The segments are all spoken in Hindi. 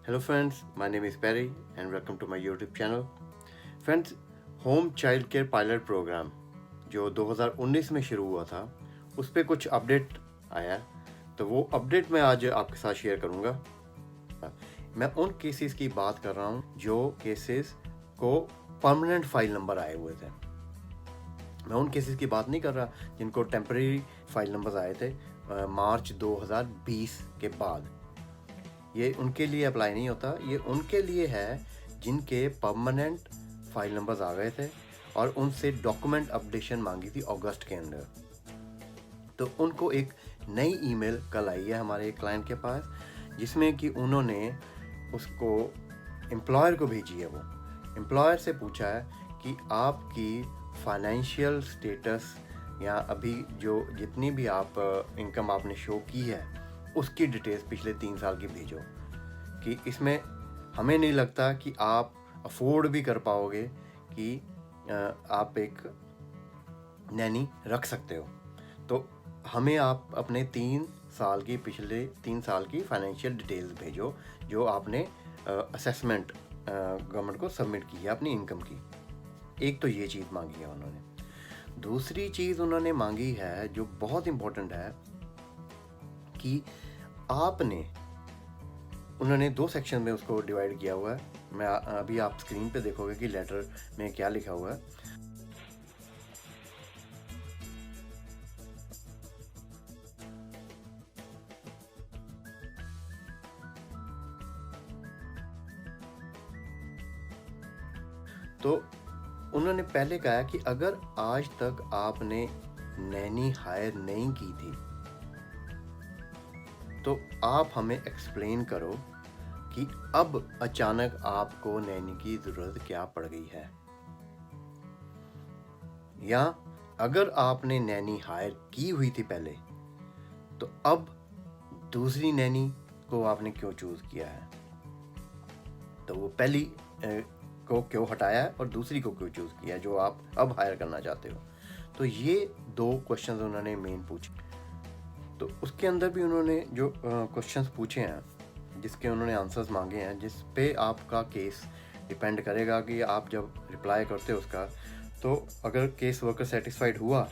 Hello friends, my name is Perry and welcome to my YouTube channel. Friends, home child care pilot programme जो 2019 में शुरू हुआ था उस पर कुछ अपडेट आया, तो वो अपडेट मैं आज आपके साथ शेयर करूँगा। मैं उन केसेस की बात कर रहा हूँ जो केसेस को परमानेंट फाइल नंबर आए हुए थे। मैं उन केसेस की बात नहीं कर रहा जिनको टेम्परेरी फाइल नंबर्स आए थे मार्च 2020 के बाद। ये उनके लिए अप्लाई नहीं होता, ये उनके लिए है जिनके परमानेंट फाइल नंबर्स आ गए थे और उनसे डॉक्यूमेंट अपडेशन मांगी थी अगस्त के अंदर। तो उनको एक नई ईमेल कल आई है हमारे एक क्लाइंट के पास, जिसमें कि उन्होंने उसको एम्प्लॉयर को भेजी है। वो एम्प्लॉयर से पूछा है कि आपकी फाइनेंशियल स्टेटस या अभी जो जितनी भी आप इनकम आपने शो की है उसकी डिटेल्स पिछले 3 साल की भेजो, कि इसमें हमें नहीं लगता कि आप अफोर्ड भी कर पाओगे कि आप एक नैनी रख सकते हो। तो हमें आप अपने पिछले 3 साल की फाइनेंशियल डिटेल्स भेजो जो आपने असेसमेंट गवर्नमेंट को सबमिट की है अपनी इनकम की। एक तो ये चीज़ मांगी है उन्होंने। दूसरी चीज़ उन्होंने मांगी है जो बहुत इम्पोर्टेंट है कि उन्होंने 2 सेक्शन में उसको डिवाइड किया हुआ है। मैं अभी आप स्क्रीन पे देखोगे कि लेटर में क्या लिखा हुआ है। तो उन्होंने पहले कहा कि अगर आज तक आपने नैनी हायर नहीं की थी तो आप हमें एक्सप्लेन करो कि अब अचानक आपको नैनी की ज़रूरत क्या पड़ गई है, या अगर आपने नैनी हायर की हुई थी पहले तो अब दूसरी नैनी को आपने क्यों चूज़ किया है, तो वो पहली को क्यों हटाया है और दूसरी को क्यों चूज़ किया जो आप अब हायर करना चाहते हो। तो ये 2 क्वेश्चंस उन्होंने मेन पूछे। तो उसके अंदर भी उन्होंने जो क्वेश्चंस पूछे हैं जिसके उन्होंने आंसर्स मांगे हैं, जिस पे आपका केस डिपेंड करेगा कि आप जब रिप्लाई करते हो उसका, तो अगर केस वर्कर सेटिस्फाइड हुआ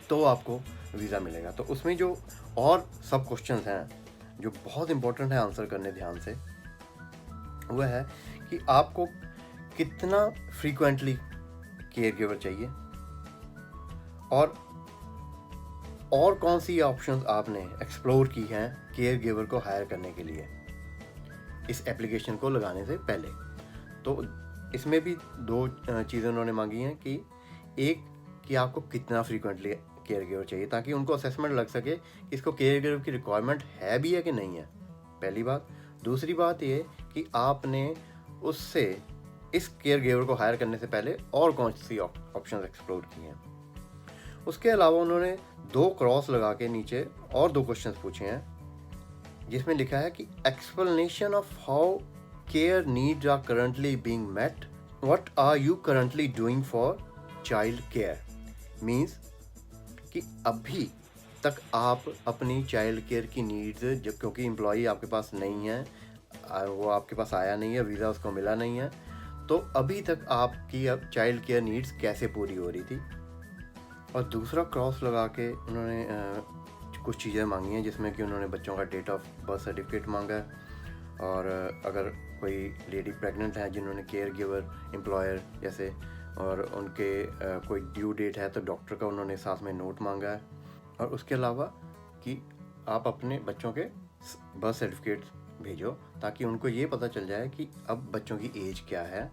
तो आपको वीज़ा मिलेगा। तो उसमें जो और सब क्वेश्चंस हैं जो बहुत इंपॉर्टेंट है आंसर करने ध्यान से, वह है कि आपको कितना फ्रीक्वेंटली केयर गिवर चाहिए और कौन सी ऑप्शंस आपने एक्सप्लोर की हैं केयर गिवर को हायर करने के लिए इस एप्लीकेशन को लगाने से पहले। तो इसमें भी 2 चीज़ें उन्होंने मांगी हैं कि एक कि आपको कितना फ्रीक्वेंटली केयर गिवर चाहिए, ताकि उनको असेसमेंट लग सके कि इसको केयर गिवर की रिक्वायरमेंट है भी है कि नहीं है, पहली बात। दूसरी बात ये कि आपने उससे इस केयर गिवर को हायर करने से पहले और कौन सी ऑप्शंस एक्सप्लोर की हैं। उसके अलावा उन्होंने 2 क्रॉस लगा के नीचे और 2 क्वेश्चंस पूछे हैं जिसमें लिखा है कि explanation of how care needs are currently being met, what are you currently doing for child care. Means कि अभी तक आप अपनी चाइल्ड केयर की नीड्स, जब क्योंकि एम्प्लॉई आपके पास नहीं है, वो आपके पास आया नहीं है, वीज़ा उसको मिला नहीं है, तो अभी तक आपकी अब चाइल्ड केयर नीड्स कैसे पूरी हो रही थी। और दूसरा क्रॉस लगा के उन्होंने कुछ चीज़ें मांगी हैं जिसमें कि उन्होंने बच्चों का डेट ऑफ बर्थ सर्टिफिकेट मांगा है, और अगर कोई लेडी प्रेग्नेंट है जिन्होंने केयर गिवर एम्प्लॉयर जैसे और उनके कोई ड्यू डेट है तो डॉक्टर का उन्होंने साथ में नोट मांगा है। और उसके अलावा कि आप अपने बच्चों के बर्थ सर्टिफिकेट भेजो ताकि उनको ये पता चल जाए कि अब बच्चों की एज क्या है,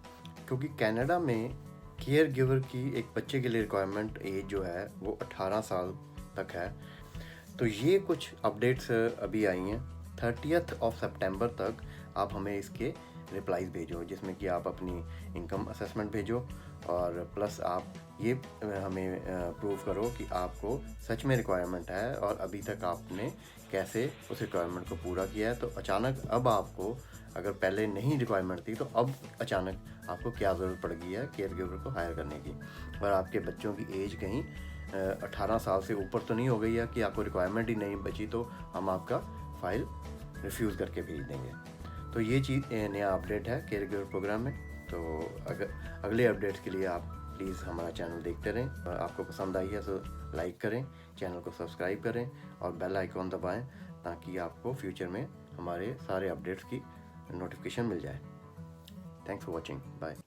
क्योंकि कनाडा में केयर गिवर की एक बच्चे के लिए रिक्वायरमेंट एज जो है वो 18 साल तक है। तो ये कुछ अपडेट्स अभी आई हैं। 30th of September तक आप हमें इसके रिप्लाईज भेजो जिसमें कि आप अपनी इनकम असेसमेंट भेजो, और प्लस आप ये हमें प्रूव करो कि आपको सच में रिक्वायरमेंट है और अभी तक आपने कैसे उस रिक्वायरमेंट को पूरा किया है। तो अचानक अब आपको, अगर पहले नहीं रिक्वायरमेंट थी तो अब अचानक आपको क्या ज़रूरत पड़ गई है केयर गिवर को हायर करने की, और आपके बच्चों की एज कहीं 18 साल से ऊपर तो नहीं हो गई है कि आपको रिक्वायरमेंट ही नहीं बची तो हम आपका फ़ाइल रिफ्यूज़ करके भेज देंगे। तो ये चीज़ नया अपडेट है केयर गिवर प्रोग्राम में। तो अगर अगले अपडेट्स के लिए आप प्लीज़ हमारा चैनल देखते रहें। और आपको पसंद आई है तो लाइक करें, चैनल को सब्सक्राइब करें और बेल आइकॉन दबाएं, ताकि आपको फ्यूचर में हमारे सारे अपडेट्स की नोटिफिकेशन मिल जाए। Thanks for watching, bye.